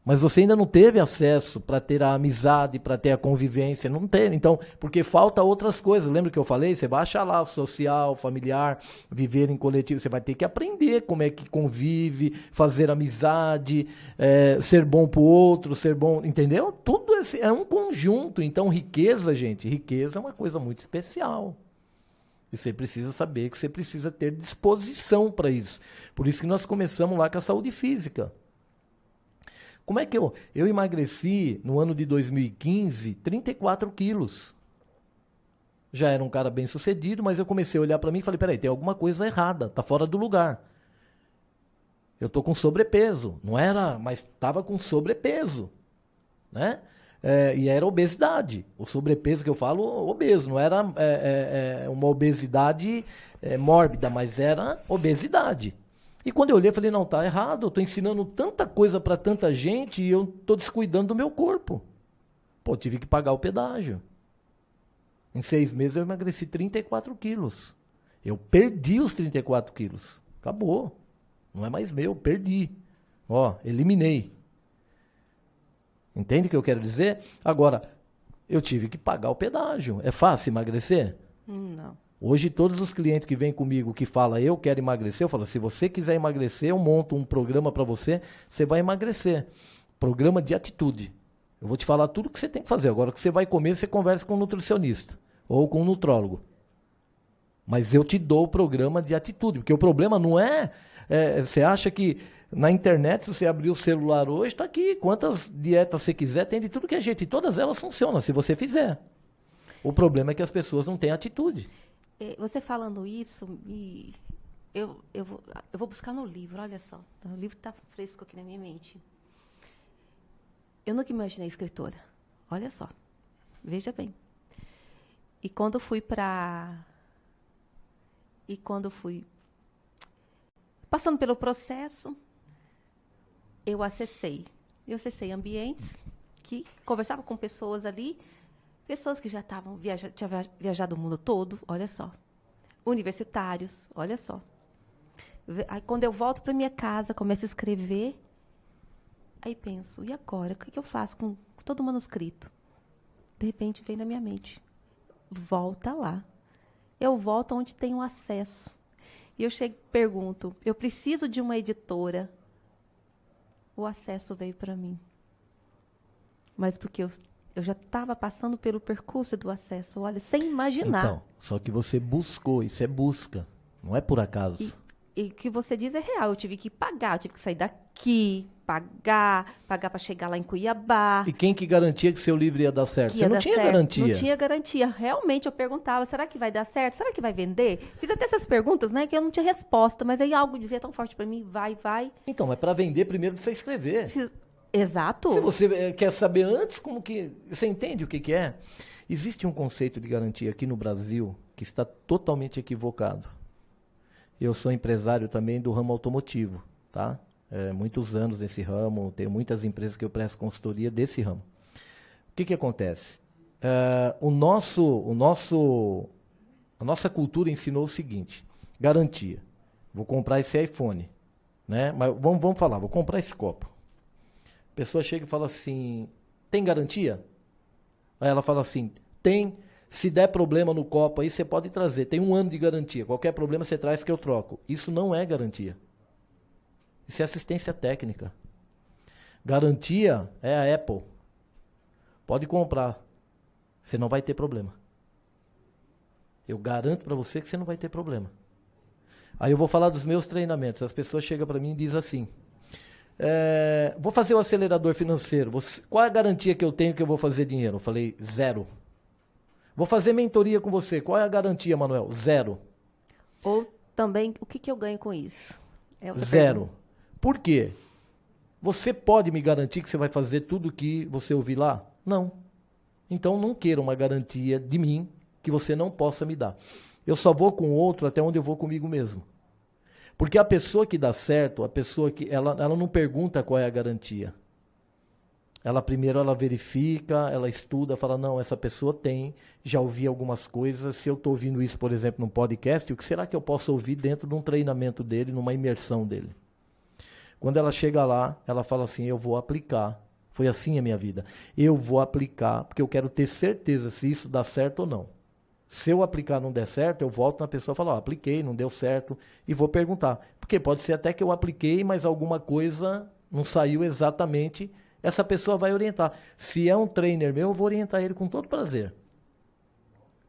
Mas você ainda não teve acesso para ter a amizade, para ter a convivência, não teve. Então, porque falta outras coisas. Lembra que eu falei? Você vai achar lá social, familiar, viver em coletivo. Você vai ter que aprender como é que convive, fazer amizade, ser bom para o outro, ser bom, entendeu? Tudo é um conjunto. Então, riqueza, gente, riqueza é uma coisa muito especial. E você precisa saber que você precisa ter disposição para isso. Por isso que nós começamos lá com a saúde física. Como é que eu emagreci no ano de 2015 34 quilos? Já era um cara bem sucedido, mas eu comecei a olhar para mim e falei, peraí, tem alguma coisa errada, tá fora do lugar. Eu tô com sobrepeso, não era, mas estava com sobrepeso, né? E era obesidade. O sobrepeso que eu falo, obeso, não era uma obesidade mórbida, mas era obesidade. E quando eu olhei, eu falei, não, tá errado, eu tô ensinando tanta coisa para tanta gente e eu tô descuidando do meu corpo. Pô, tive que pagar o pedágio. Em 6 meses eu emagreci 34 quilos. Eu perdi os 34 quilos. Acabou. Não é mais meu, perdi. Ó, eliminei. Entende o que eu quero dizer? Agora, eu tive que pagar o pedágio. É fácil emagrecer? Não. Hoje, todos os clientes que vêm comigo que falam, eu quero emagrecer, eu falo, se você quiser emagrecer, eu monto um programa para você, você vai emagrecer. Programa de atitude. Eu vou te falar tudo o que você tem que fazer. Agora, o que você vai comer, você conversa com um nutricionista ou com um nutrólogo. Mas eu te dou o programa de atitude, porque o problema não você acha que na internet, se você abrir o celular hoje, está aqui, quantas dietas você quiser, tem de tudo que é jeito, e todas elas funcionam, se você fizer. O problema é que as pessoas não têm atitude. Você falando isso, eu vou buscar no livro, olha só. O livro está fresco aqui na minha mente. Eu nunca imaginei escritora. Olha só. Veja bem. E quando fui passando pelo processo, eu acessei ambientes que conversava com pessoas ali, pessoas que já tinham viajado o mundo todo, olha só. Universitários, olha só. Aí, quando eu volto para minha casa, começo a escrever, aí penso, e agora? O que eu faço com todo o manuscrito? De repente, vem na minha mente. Volta lá. Eu volto onde tenho acesso. E eu pergunto, eu preciso de uma editora. O acesso veio para mim. Mas porque eu já estava passando pelo percurso do acesso, olha, sem imaginar. Então, só que você buscou, isso é busca, não é por acaso. E o que você diz é real, eu tive que pagar, eu tive que sair daqui, pagar para chegar lá em Cuiabá. E quem que garantia que seu livro ia dar certo? Você não tinha garantia. Não tinha garantia. Realmente eu perguntava, será que vai dar certo? Será que vai vender? Fiz até essas perguntas, né, que eu não tinha resposta, mas aí algo dizia tão forte para mim, vai. Então, mas para vender primeiro precisa escrever. Exato. Se você quer saber antes como que... Você entende o que é? Existe um conceito de garantia aqui no Brasil que está totalmente equivocado. Eu sou empresário também do ramo automotivo, tá? Muitos anos nesse ramo, tenho muitas empresas que eu presto consultoria desse ramo. O que acontece? A nossa cultura ensinou o seguinte, garantia. Vou comprar esse iPhone, né? Mas vamos falar, vou comprar esse copo. A pessoa chega e fala assim, tem garantia? Aí ela fala assim, tem Se der problema no copo aí, você pode trazer. Tem 1 ano de garantia. Qualquer problema você traz que eu troco. Isso não é garantia. Isso é assistência técnica. Garantia é a Apple. Pode comprar. Você não vai ter problema. Eu garanto para você que você não vai ter problema. Aí eu vou falar dos meus treinamentos. As pessoas chegam para mim e dizem assim, vou fazer o acelerador financeiro. Qual é a garantia que eu tenho que eu vou fazer dinheiro? Eu falei, 0. Vou fazer mentoria com você. Qual é a garantia, Manuel? 0. Ou também, o que eu ganho com isso? 0. Por quê? Você pode me garantir que você vai fazer tudo o que você ouvir lá? Não. Então não queira uma garantia de mim que você não possa me dar. Eu só vou com o outro até onde eu vou comigo mesmo. Porque a pessoa que dá certo, a pessoa que ela não pergunta qual é a garantia. Primeiro ela verifica, ela estuda, fala, não, essa pessoa tem, já ouvi algumas coisas, se eu estou ouvindo isso, por exemplo, num podcast, o que será que eu posso ouvir dentro de um treinamento dele, numa imersão dele? Quando ela chega lá, ela fala assim, eu vou aplicar. Foi assim a minha vida. Eu vou aplicar, porque eu quero ter certeza se isso dá certo ou não. Se eu aplicar e não der certo, eu volto na pessoa e falo, apliquei, não deu certo, e vou perguntar. Porque pode ser até que eu apliquei, mas alguma coisa não saiu exatamente. Essa pessoa vai orientar. Se é um trainer meu, eu vou orientar ele com todo prazer.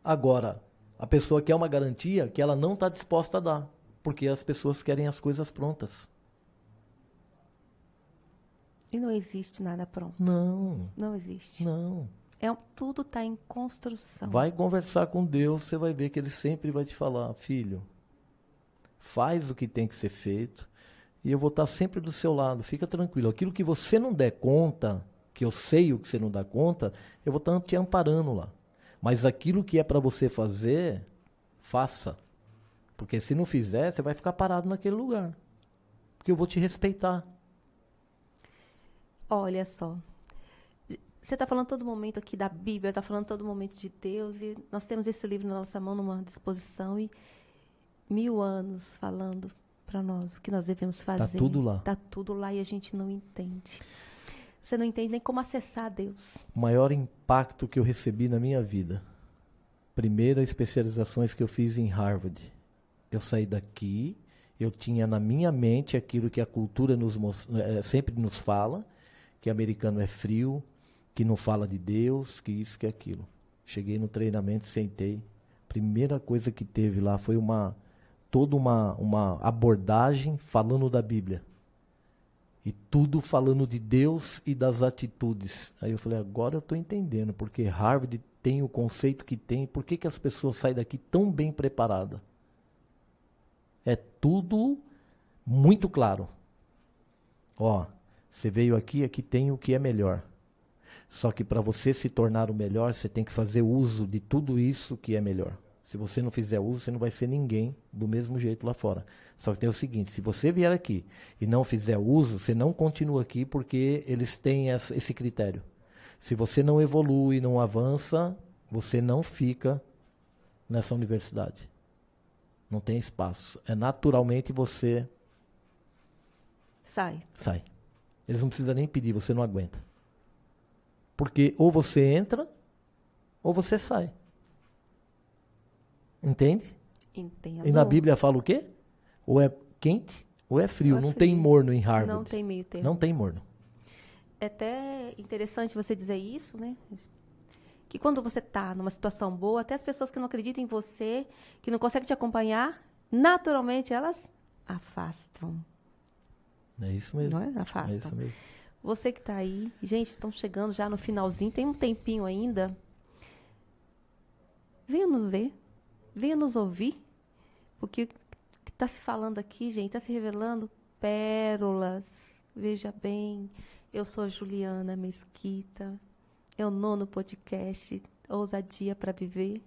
Agora, a pessoa quer uma garantia que ela não está disposta a dar, porque as pessoas querem as coisas prontas. E não existe nada pronto. Não. Não existe. Não. Tudo está em construção. Vai conversar com Deus, você vai ver que Ele sempre vai te falar, filho, faz o que tem que ser feito e eu vou estar sempre do seu lado, fica tranquilo. Aquilo que você não der conta, que eu sei o que você não dá conta, eu vou estar te amparando lá. Mas aquilo que é para você fazer, faça. Porque se não fizer, você vai ficar parado naquele lugar. Porque eu vou te respeitar. Olha só. Você está falando todo momento aqui da Bíblia, está falando todo momento de Deus, e nós temos esse livro na nossa mão, numa disposição, e 1000 anos falando para nós o que nós devemos fazer. Está tudo lá. Está tudo lá e a gente não entende. Você não entende nem como acessar a Deus. O maior impacto que eu recebi na minha vida, primeiras especializações que eu fiz em Harvard. Eu saí daqui, eu tinha na minha mente aquilo que a cultura sempre nos fala, que americano é frio, que não fala de Deus, que isso, que aquilo. Cheguei no treinamento, sentei. Primeira coisa que teve lá foi toda uma abordagem falando da Bíblia. E tudo falando de Deus e das atitudes. Aí eu falei, agora eu estou entendendo, porque Harvard tem o conceito que tem, por que as pessoas saem daqui tão bem preparadas? É tudo muito claro. Ó, você veio aqui tem o que é melhor. Só que para você se tornar o melhor, você tem que fazer uso de tudo isso que é melhor. Se você não fizer uso, você não vai ser ninguém do mesmo jeito lá fora. Só que tem o seguinte, se você vier aqui e não fizer uso, você não continua aqui porque eles têm esse critério. Se você não evolui, não avança, você não fica nessa universidade. Não tem espaço. É naturalmente você... Sai. Eles não precisam nem pedir, você não aguenta. Porque ou você entra, ou você sai. Entende? Entendo. E na Bíblia fala o quê? Ou é quente, ou é frio. Não tem morno em Harvard. Não tem meio termo. Não tem morno. É até interessante você dizer isso, né? Que quando você está numa situação boa, até as pessoas que não acreditam em você, que não conseguem te acompanhar, naturalmente elas afastam. É isso mesmo. Não é? Afastam. É isso mesmo. Você que está aí, gente, estamos chegando já no finalzinho, tem um tempinho ainda. Venha nos ver, venha nos ouvir, porque o que está se falando aqui, gente, está se revelando pérolas. Veja bem, eu sou a Juliana Mesquita, é o 9º podcast, Ousadia para Viver.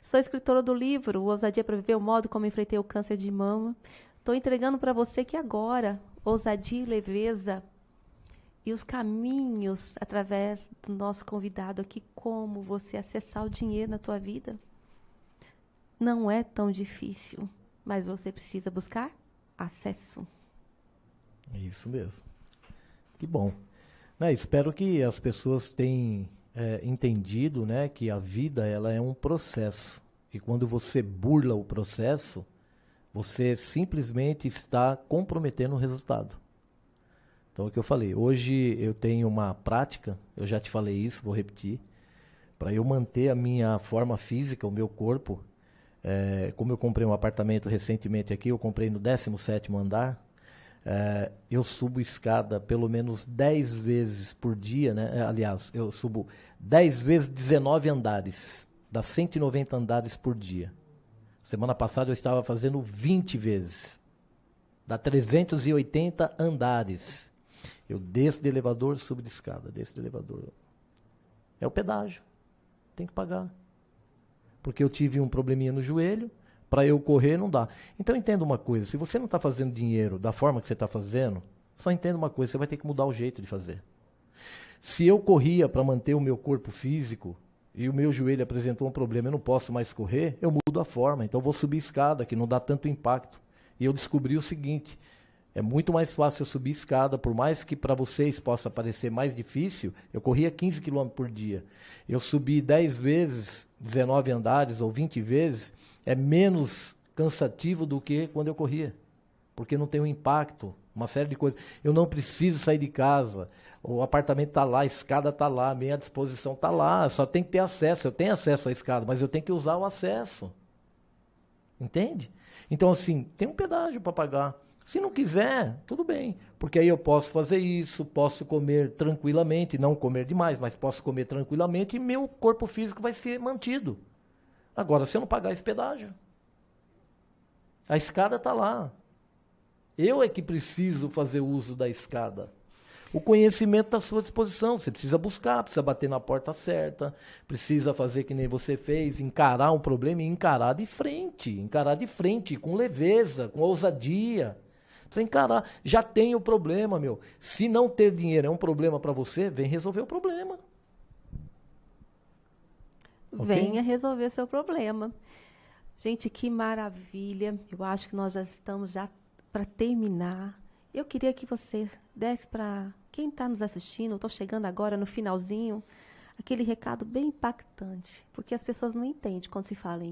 Sou escritora do livro Ousadia para Viver, o modo como enfrentei o câncer de mama. Estou entregando para você que agora, ousadia e leveza, e os caminhos através do nosso convidado aqui, como você acessar o dinheiro na tua vida. Não é tão difícil, mas você precisa buscar acesso. É isso mesmo. Que bom. Espero que as pessoas tenham entendido, né, que a vida ela é um processo. E quando você burla o processo, você simplesmente está comprometendo o resultado. Então, é o que eu falei. Hoje eu tenho uma prática, eu já te falei isso, vou repetir, para eu manter a minha forma física, o meu corpo. Como eu comprei um apartamento recentemente aqui, eu comprei no 17º andar, eu subo escada pelo menos 10 vezes por dia, né? Aliás, eu subo 10 vezes 19 andares, dá 190 andares por dia. Semana passada eu estava fazendo 20 vezes, dá 380 andares. Eu desço de elevador, subo de escada, desço de elevador. É o pedágio, tem que pagar. Porque eu tive um probleminha no joelho, para eu correr não dá. Então entenda uma coisa, se você não está fazendo dinheiro da forma que você está fazendo, só entenda uma coisa, você vai ter que mudar o jeito de fazer. Se eu corria para manter o meu corpo físico, e o meu joelho apresentou um problema, eu não posso mais correr, eu mudo a forma, então eu vou subir escada, que não dá tanto impacto. E eu descobri o seguinte, é muito mais fácil eu subir escada, por mais que para vocês possa parecer mais difícil, eu corria 15 km por dia. Eu subi 10 vezes, 19 andares ou 20 vezes, é menos cansativo do que quando eu corria. Porque não tem um impacto, uma série de coisas. Eu não preciso sair de casa, o apartamento está lá, a escada está lá, a minha disposição está lá, só tem que ter acesso. Eu tenho acesso à escada, mas eu tenho que usar o acesso. Entende? Então, assim, tem um pedágio para pagar. Se não quiser, tudo bem, porque aí eu posso fazer isso, posso comer tranquilamente, não comer demais, mas posso comer tranquilamente e meu corpo físico vai ser mantido. Agora, se eu não pagar esse pedágio, a escada está lá. Eu é que preciso fazer uso da escada. O conhecimento está à sua disposição, você precisa buscar, precisa bater na porta certa, precisa fazer que nem você fez, encarar um problema e encarar de frente, com leveza, com ousadia. Precisa encarar. Já tem o problema, meu. Se não ter dinheiro é um problema para você, vem resolver o problema. Venha resolver o seu problema. Gente, que maravilha. Eu acho que nós já estamos para terminar. Eu queria que você desse para quem está nos assistindo, eu estou chegando agora no finalzinho, aquele recado bem impactante, porque as pessoas não entendem quando se fala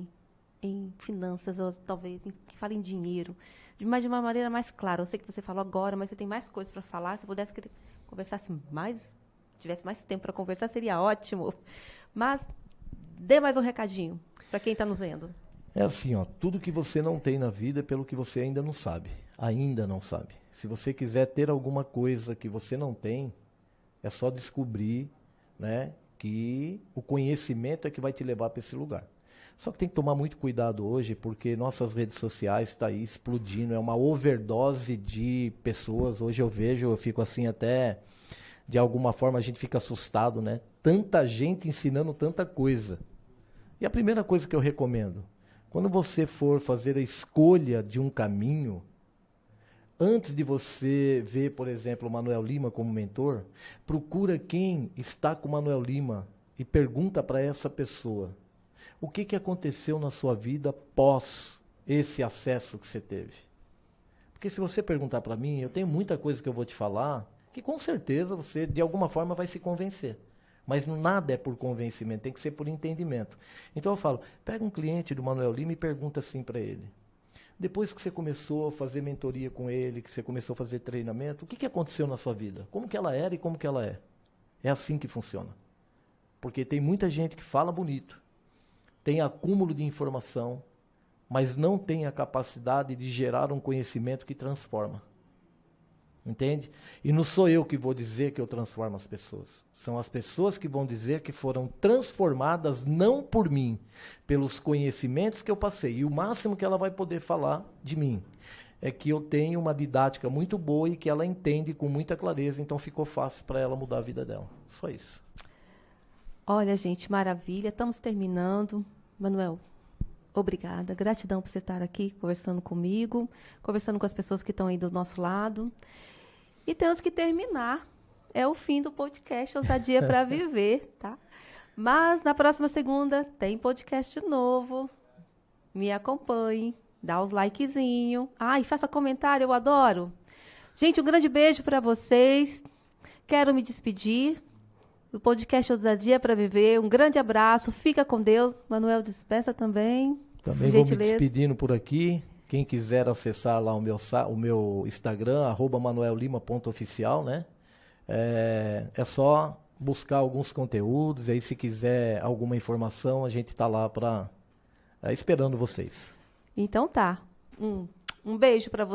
em finanças, ou talvez que fala em dinheiro, mas de uma maneira mais clara. Eu sei que você falou agora, mas você tem mais coisas para falar. Se pudesse que conversasse mais, tivesse mais tempo para conversar, seria ótimo. Mas dê mais um recadinho para quem está nos vendo. É assim, ó, tudo que você não tem na vida é pelo que você ainda não sabe. Ainda não sabe. Se você quiser ter alguma coisa que você não tem, é só descobrir, né, que o conhecimento é que vai te levar para esse lugar. Só que tem que tomar muito cuidado hoje, porque nossas redes sociais estão aí explodindo, é uma overdose de pessoas. Hoje eu fico assim até, de alguma forma a gente fica assustado, né? Tanta gente ensinando tanta coisa. E a primeira coisa que eu recomendo, quando você for fazer a escolha de um caminho, antes de você ver, por exemplo, o Manuel Lima como mentor, procura quem está com o Manuel Lima e pergunta para essa pessoa o que aconteceu na sua vida após esse acesso que você teve. Porque se você perguntar para mim, eu tenho muita coisa que eu vou te falar, que com certeza você, de alguma forma, vai se convencer. Mas nada é por convencimento, tem que ser por entendimento. Então eu falo, pega um cliente do Manuel Lima e pergunta assim para ele. Depois que você começou a fazer mentoria com ele, que você começou a fazer treinamento, o que aconteceu na sua vida? Como que ela era e como que ela é? É assim que funciona. Porque tem muita gente que fala bonito, tem acúmulo de informação, mas não tem a capacidade de gerar um conhecimento que transforma. Entende? E não sou eu que vou dizer que eu transformo as pessoas. São as pessoas que vão dizer que foram transformadas não por mim, pelos conhecimentos que eu passei. E o máximo que ela vai poder falar de mim é que eu tenho uma didática muito boa e que ela entende com muita clareza, então ficou fácil para ela mudar a vida dela. Só isso. Olha, gente, maravilha. Estamos terminando. Manuel, obrigada. Gratidão por você estar aqui conversando comigo, conversando com as pessoas que estão aí do nosso lado. E temos que terminar. É o fim do podcast Ousadia para Viver, tá? Mas na próxima segunda tem podcast de novo. Me acompanhe, dá os likezinhos. E faça comentário, eu adoro. Gente, um grande beijo para vocês. Quero me despedir. do podcast Ousadia para Viver. Um grande abraço, fica com Deus. Manuel, despeça também. Também vou me despedindo por aqui. Quem quiser acessar lá o meu Instagram, @manuellima.oficial, né? É só buscar alguns conteúdos, aí se quiser alguma informação, a gente está lá esperando vocês. Então tá. Um beijo para você.